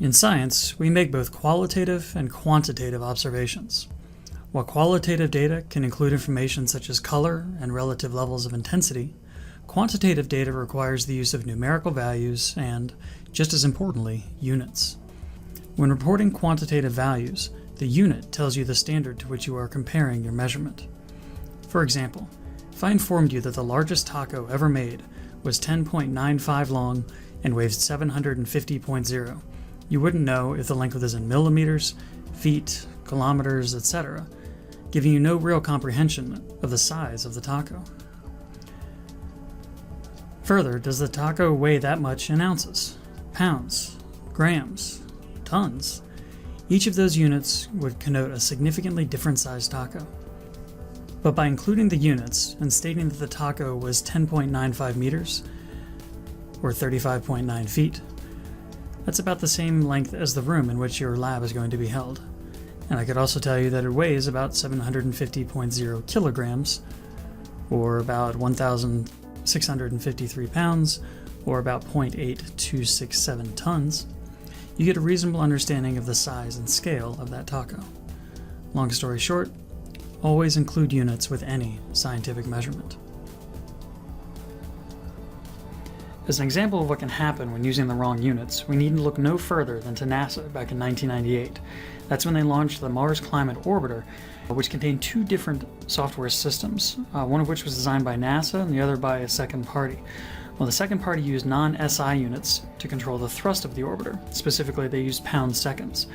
In science, we make both qualitative and quantitative observations. While qualitative data can include information such as color and relative levels of intensity, quantitative data requires the use of numerical values and, just as importantly, units. When reporting quantitative values, the unit tells you the standard to which you are comparing your measurement. For example, if I informed you that the largest taco ever made was 10.95 long and weighed 750.0, you wouldn't know if the length was in millimeters, feet, kilometers, etc., giving you no real comprehension of the size of the taco. Further, does the taco weigh that much in ounces, pounds, grams, tons? Each of those units would connote a significantly different sized taco. But by including the units and stating that the taco was 10.95 meters, or 35.9 feet, that's about the same length as the room in which your lab is going to be held. And I could also tell you that it weighs about 750.0 kilograms, or about 1,653 pounds, or about 0.8267 tons. You get a reasonable understanding of the size and scale of that taco. Long story short, always include units with any scientific measurement. As an example of what can happen when using the wrong units, we need to look no further than to NASA back in 1998. That's when they launched the Mars Climate Orbiter, which contained two different software systems, one of which was designed by NASA and the other by a second party. Well, the second party used non-SI units to control the thrust of the orbiter. Specifically, they used pound-seconds.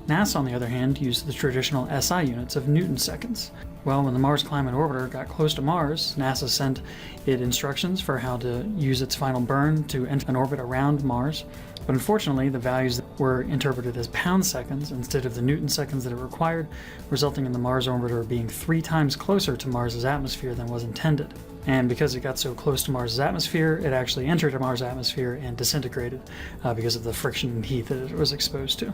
NASA, on the other hand, used the traditional SI units of Newton-seconds. Well, when the Mars Climate Orbiter got close to Mars, NASA sent it instructions for how to use its final burn to enter an orbit around Mars. But unfortunately, the values were interpreted as pound-seconds instead of the Newton-seconds that it required, resulting in the Mars orbiter being 3 times closer to Mars's atmosphere than was intended. And because it got so close to Mars's atmosphere, it actually entered Mars' atmosphere and disintegrated because of the friction and heat that it was exposed to.